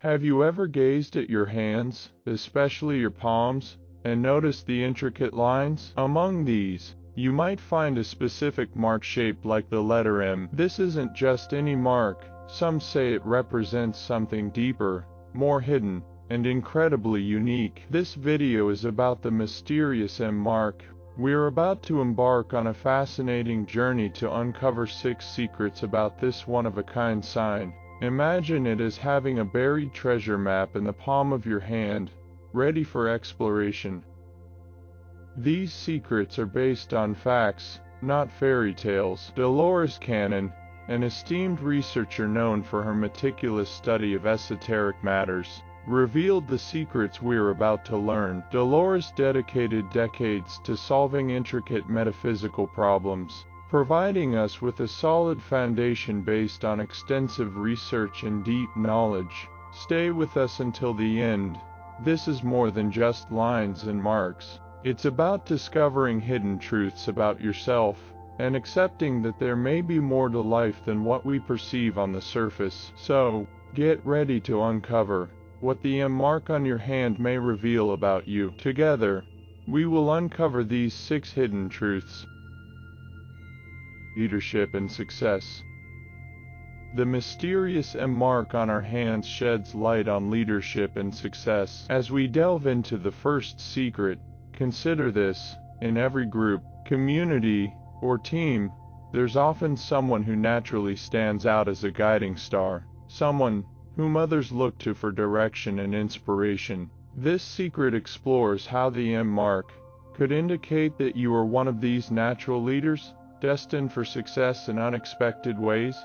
Have you ever gazed at your hands, especially your palms, and noticed the intricate lines? Among these, you might find a specific mark shaped like the letter M. This isn't just any mark. Some say it represents something deeper, more hidden, and incredibly unique. This video is about the mysterious M mark. We're about to embark on a fascinating journey to uncover 6 secrets about this one-of-a-kind sign. Imagine it as having a buried treasure map in the palm of your hand, ready for exploration. These secrets are based on facts, not fairy tales. Dolores Cannon, an esteemed researcher known for her meticulous study of esoteric matters, revealed the secrets we're about to learn. Dolores dedicated decades to solving intricate metaphysical problems, providing us with a solid foundation based on extensive research and deep knowledge. Stay with us until the end. This is more than just lines and marks. It's about discovering hidden truths about yourself, and accepting that there may be more to life than what we perceive on the surface. So, get ready to uncover what the M mark on your hand may reveal about you. Together, we will uncover these 6 hidden truths. Leadership and success. The mysterious M mark on our hands sheds light on leadership and success. As we delve into the first secret, consider this: in every group, community, or team, there's often someone who naturally stands out as a guiding star, someone whom others look to for direction and inspiration. This secret explores how the M mark could indicate that you are one of these natural leaders, destined for success in unexpected ways.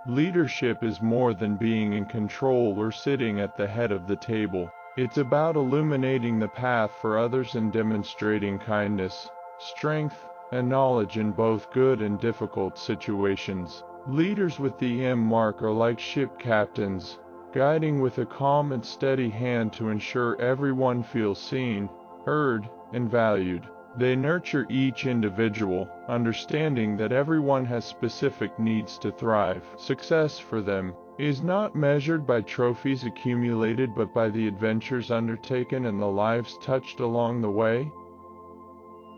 Leadership is more than being in control or sitting at the head of the table. It's about illuminating the path for others and demonstrating kindness, strength, and knowledge in both good and difficult situations. Leaders with the M mark are like ship captains, guiding with a calm and steady hand to ensure everyone feels seen, heard, and valued. They nurture each individual, understanding that everyone has specific needs to thrive. Success for them is not measured by trophies accumulated but by the adventures undertaken and the lives touched along the way.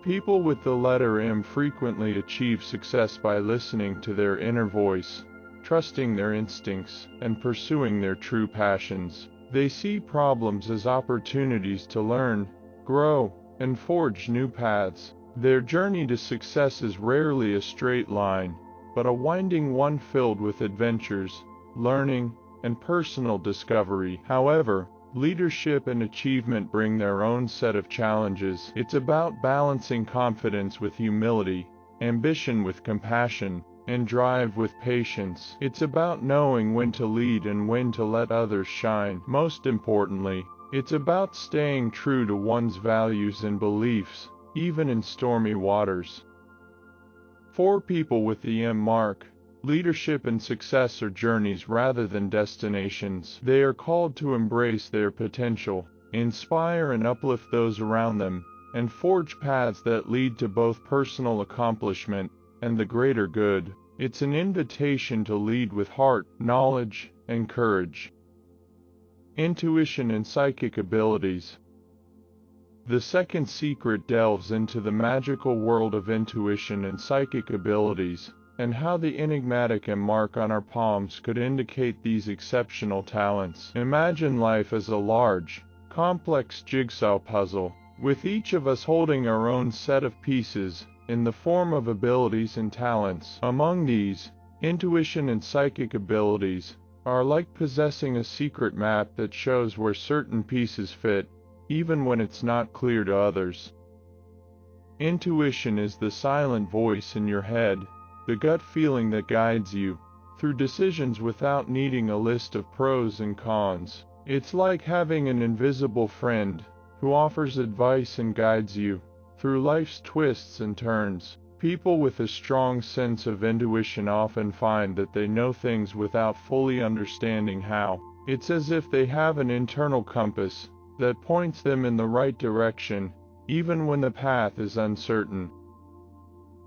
People with the letter M frequently achieve success by listening to their inner voice, trusting their instincts, and pursuing their true passions. They see problems as opportunities to learn, grow, and forge new paths. Their journey to success is rarely a straight line, but a winding one filled with adventures, learning, and personal discovery. However, leadership and achievement bring their own set of challenges. It's about balancing confidence with humility, ambition with compassion, and drive with patience. It's about knowing when to lead and when to let others shine. Most importantly, it's about staying true to one's values and beliefs, even in stormy waters. For people with the M mark, leadership and success are journeys rather than destinations. They are called to embrace their potential, inspire and uplift those around them, and forge paths that lead to both personal accomplishment and the greater good. It's an invitation to lead with heart, knowledge, and courage. Intuition and psychic abilities. The second secret delves into the magical world of intuition and psychic abilities, and how the enigmatic M mark on our palms could indicate these exceptional talents. Imagine life as a large, complex jigsaw puzzle, with each of us holding our own set of pieces, in the form of abilities and talents. Among these, intuition and psychic abilities are like possessing a secret map that shows where certain pieces fit, even when it's not clear to others. Intuition is the silent voice in your head, the gut feeling that guides you through decisions without needing a list of pros and cons. It's like having an invisible friend who offers advice and guides you through life's twists and turns. People with a strong sense of intuition often find that they know things without fully understanding how. It's as if they have an internal compass that points them in the right direction, even when the path is uncertain.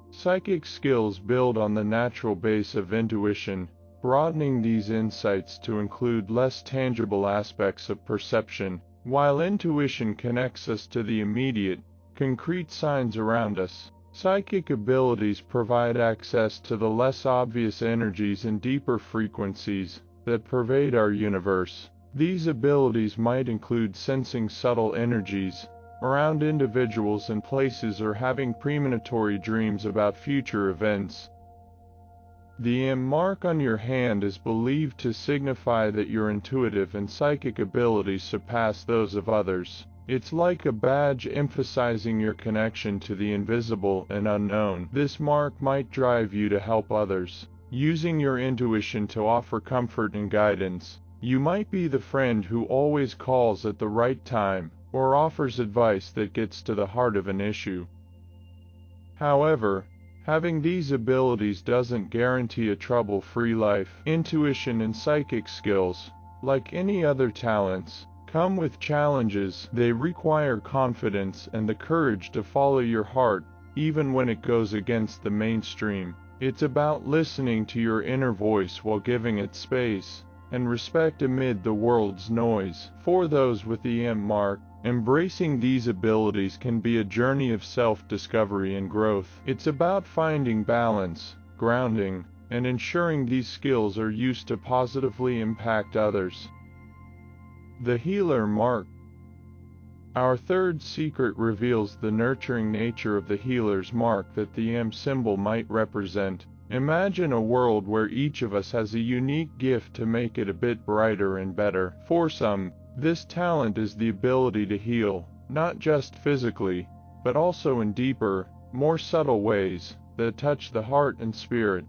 Psychic skills build on the natural base of intuition, broadening these insights to include less tangible aspects of perception, while intuition connects us to the immediate, concrete signs around us. Psychic abilities provide access to the less obvious energies and deeper frequencies that pervade our universe. These abilities might include sensing subtle energies around individuals and places, or having premonitory dreams about future events. The M mark on your hand is believed to signify that your intuitive and psychic abilities surpass those of others. It's like a badge emphasizing your connection to the invisible and unknown. This mark might drive you to help others, using your intuition to offer comfort and guidance. You might be the friend who always calls at the right time, or offers advice that gets to the heart of an issue. However, having these abilities doesn't guarantee a trouble-free life. Intuition and psychic skills, like any other talents, come with challenges. They require confidence and the courage to follow your heart, even when it goes against the mainstream. It's about listening to your inner voice while giving it space and respect amid the world's noise. For those with the M mark, embracing these abilities can be a journey of self-discovery and growth. It's about finding balance, grounding, and ensuring these skills are used to positively impact others. The healer mark. Our third secret reveals the nurturing nature of the healer's mark that the M symbol might represent. Imagine a world where each of us has a unique gift to make it a bit brighter and better. For some, this talent is the ability to heal, not just physically, but also in deeper, more subtle ways that touch the heart and spirit.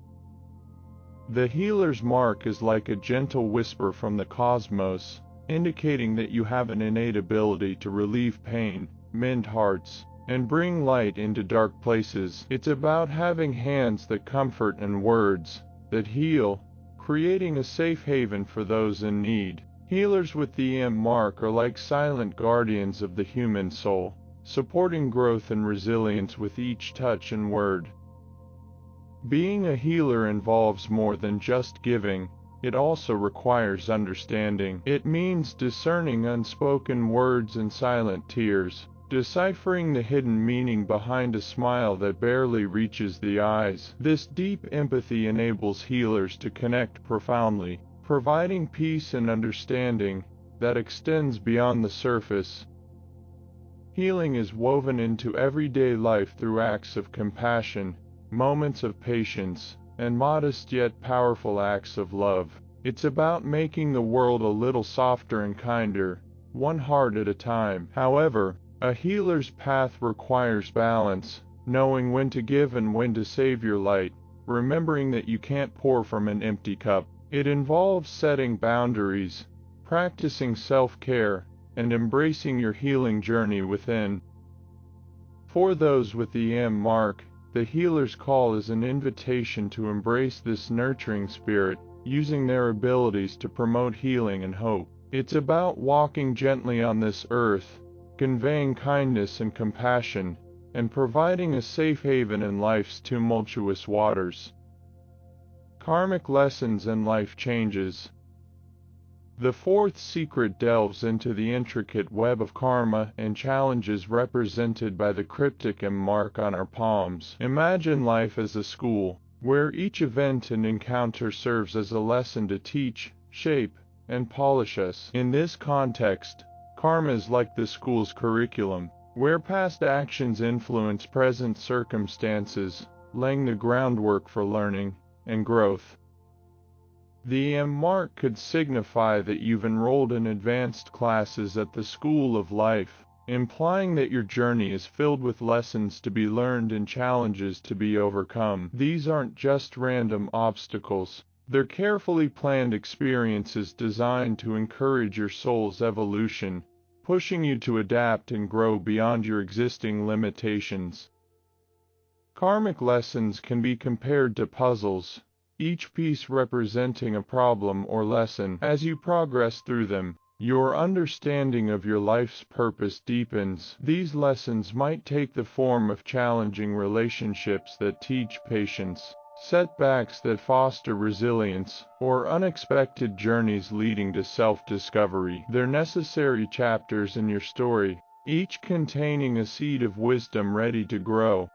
The healer's mark is like a gentle whisper from the cosmos, indicating that you have an innate ability to relieve pain, mend hearts, and bring light into dark places. It's about having hands that comfort and words that heal, creating a safe haven for those in need. Healers with the M mark are like silent guardians of the human soul, supporting growth and resilience with each touch and word. Being a healer involves more than just giving. It also requires understanding. It means discerning unspoken words and silent tears, deciphering the hidden meaning behind a smile that barely reaches the eyes. This deep empathy enables healers to connect profoundly, providing peace and understanding that extends beyond the surface. Healing is woven into everyday life through acts of compassion, moments of patience, and modest yet powerful acts of love. It's about making the world a little softer and kinder, one heart at a time. However, a healer's path requires balance, knowing when to give and when to save your light, remembering that you can't pour from an empty cup. It involves setting boundaries, practicing self-care, and embracing your healing journey within. For those with the M mark, the healer's call is an invitation to embrace this nurturing spirit, using their abilities to promote healing and hope. It's about walking gently on this earth, conveying kindness and compassion, and providing a safe haven in life's tumultuous waters. Karmic lessons and life changes. The fourth secret delves into the intricate web of karma and challenges represented by the cryptic M mark on our palms. Imagine life as a school, where each event and encounter serves as a lesson to teach, shape, and polish us. In this context, karma is like the school's curriculum, where past actions influence present circumstances, laying the groundwork for learning and growth. The M mark could signify that you've enrolled in advanced classes at the School of Life, implying that your journey is filled with lessons to be learned and challenges to be overcome. These aren't just random obstacles. They're carefully planned experiences designed to encourage your soul's evolution, pushing you to adapt and grow beyond your existing limitations. Karmic lessons can be compared to puzzles, each piece representing a problem or lesson. As you progress through them, your understanding of your life's purpose deepens. These lessons might take the form of challenging relationships that teach patience, setbacks that foster resilience, or unexpected journeys leading to self-discovery. They're necessary chapters in your story, each containing a seed of wisdom ready to grow.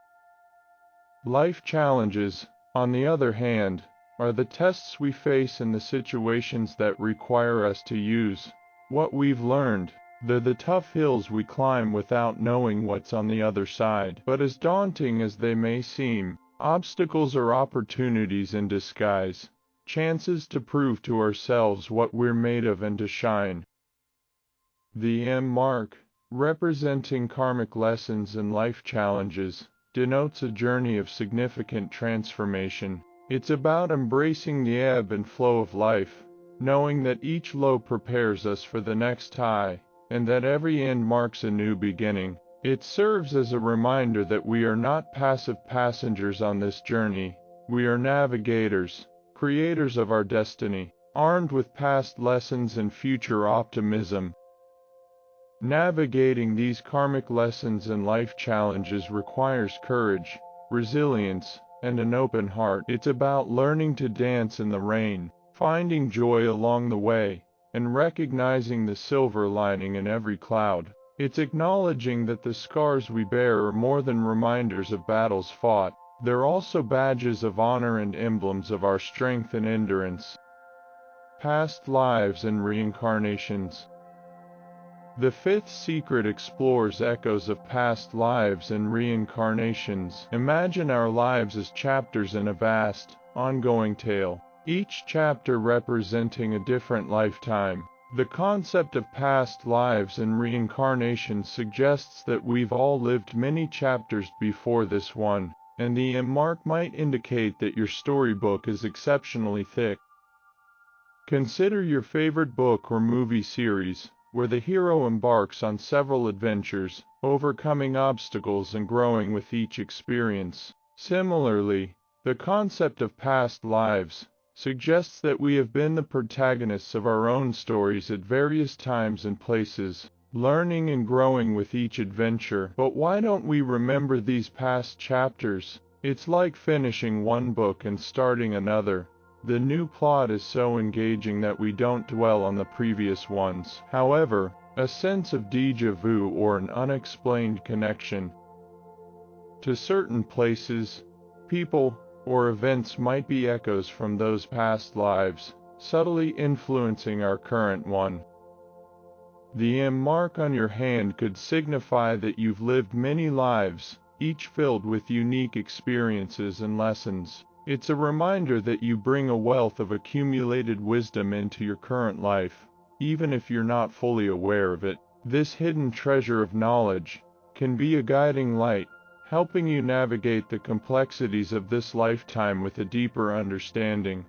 Life challenges, on the other hand, are the tests we face and the situations that require us to use what we've learned. They're the tough hills we climb without knowing what's on the other side. But as daunting as they may seem, obstacles are opportunities in disguise, chances to prove to ourselves what we're made of and to shine. The M mark, representing karmic lessons and life challenges, denotes a journey of significant transformation. It's about embracing the ebb and flow of life, knowing that each low prepares us for the next high, and that every end marks a new beginning. It serves as a reminder that we are not passive passengers on this journey. We are navigators, creators of our destiny, armed with past lessons and future optimism. Navigating these karmic lessons and life challenges requires courage, resilience, and an open heart. It's about learning to dance in the rain, finding joy along the way, and recognizing the silver lining in every cloud. It's acknowledging that the scars we bear are more than reminders of battles fought. They're also badges of honor and emblems of our strength and endurance. Past lives and reincarnations. The fifth secret explores echoes of past lives and reincarnations. Imagine our lives as chapters in a vast, ongoing tale, each chapter representing a different lifetime. The concept of past lives and reincarnation suggests that we've all lived many chapters before this one, and the M mark might indicate that your storybook is exceptionally thick. Consider your favorite book or movie series, where the hero embarks on several adventures, overcoming obstacles and growing with each experience. Similarly, the concept of past lives suggests that we have been the protagonists of our own stories at various times and places, learning and growing with each adventure. But why don't we remember these past chapters? It's like finishing one book and starting another. The new plot is so engaging that we don't dwell on the previous ones. However, a sense of déjà vu or an unexplained connection to certain places, people, or events might be echoes from those past lives, subtly influencing our current one. The M mark on your hand could signify that you've lived many lives, each filled with unique experiences and lessons. It's a reminder that you bring a wealth of accumulated wisdom into your current life, even if you're not fully aware of it. This hidden treasure of knowledge can be a guiding light, helping you navigate the complexities of this lifetime with a deeper understanding.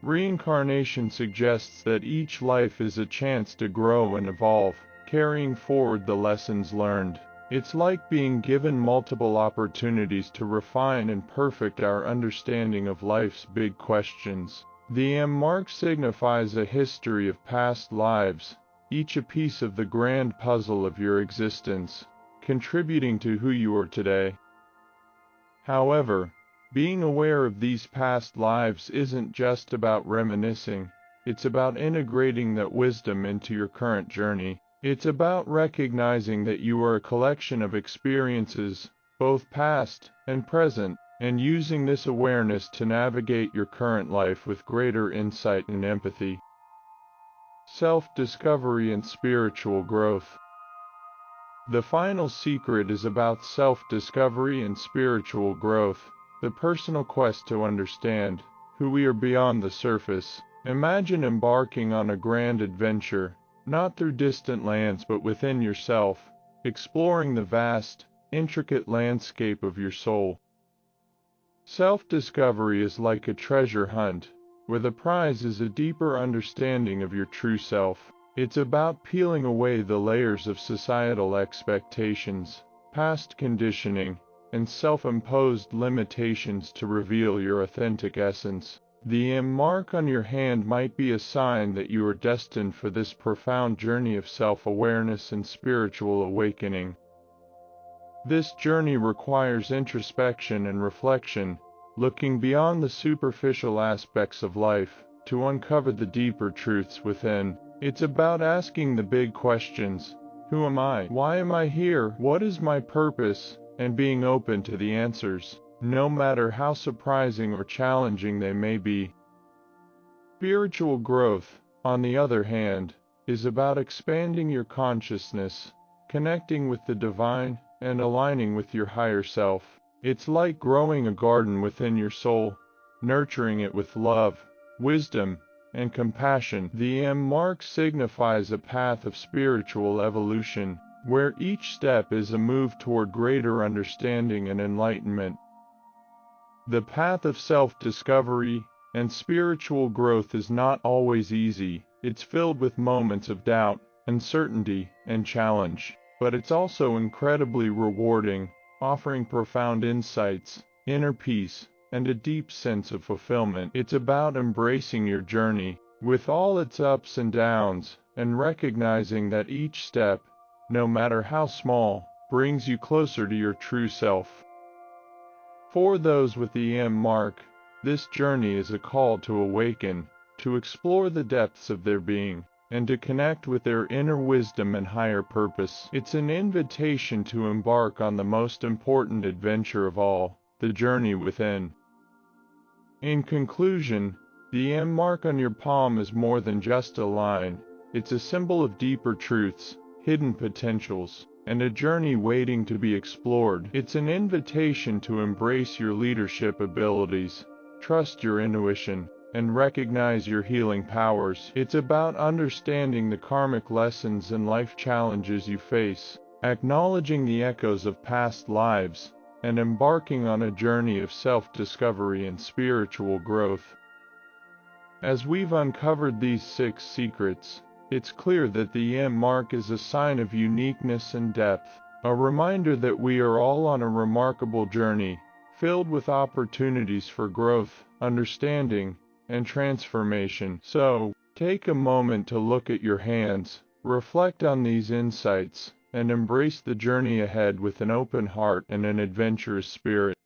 Reincarnation suggests that each life is a chance to grow and evolve, carrying forward the lessons learned. It's like being given multiple opportunities to refine and perfect our understanding of life's big questions. The M mark signifies a history of past lives, each a piece of the grand puzzle of your existence, contributing to who you are today. However, being aware of these past lives isn't just about reminiscing, it's about integrating that wisdom into your current journey. It's about recognizing that you are a collection of experiences, both past and present, and using this awareness to navigate your current life with greater insight and empathy. Self-discovery and spiritual growth. The final secret is about self-discovery and spiritual growth, the personal quest to understand who we are beyond the surface. Imagine embarking on a grand adventure, not through distant lands but within yourself, exploring the vast, intricate landscape of your soul. Self-discovery is like a treasure hunt, where the prize is a deeper understanding of your true self. It's about peeling away the layers of societal expectations, past conditioning, and self-imposed limitations to reveal your authentic essence. The M mark on your hand might be a sign that you are destined for this profound journey of self-awareness and spiritual awakening. This journey requires introspection and reflection, looking beyond the superficial aspects of life to uncover the deeper truths within. It's about asking the big questions. Who am I? Why am I here? What is my purpose? And being open to the answers, no matter how surprising or challenging they may be. Spiritual growth, on the other hand, is about expanding your consciousness, connecting with the divine, and aligning with your higher self. It's like growing a garden within your soul, nurturing it with love, wisdom, and compassion. The M mark signifies a path of spiritual evolution, where each step is a move toward greater understanding and enlightenment. The path of self-discovery and spiritual growth is not always easy. It's filled with moments of doubt, uncertainty, and challenge, but it's also incredibly rewarding, offering profound insights, inner peace, and a deep sense of fulfillment. It's about embracing your journey, with all its ups and downs, and recognizing that each step, no matter how small, brings you closer to your true self. For those with the M mark, this journey is a call to awaken, to explore the depths of their being, and to connect with their inner wisdom and higher purpose. It's an invitation to embark on the most important adventure of all, the journey within. In conclusion, the M mark on your palm is more than just a line. It's a symbol of deeper truths, hidden potentials, and a journey waiting to be explored. It's an invitation to embrace your leadership abilities, trust your intuition, and recognize your healing powers. It's about understanding the karmic lessons and life challenges you face, acknowledging the echoes of past lives, and embarking on a journey of self-discovery and spiritual growth. As we've uncovered these 6 secrets, it's clear that the M mark is a sign of uniqueness and depth, a reminder that we are all on a remarkable journey, filled with opportunities for growth, understanding, and transformation. So, take a moment to look at your hands, reflect on these insights, and embrace the journey ahead with an open heart and an adventurous spirit.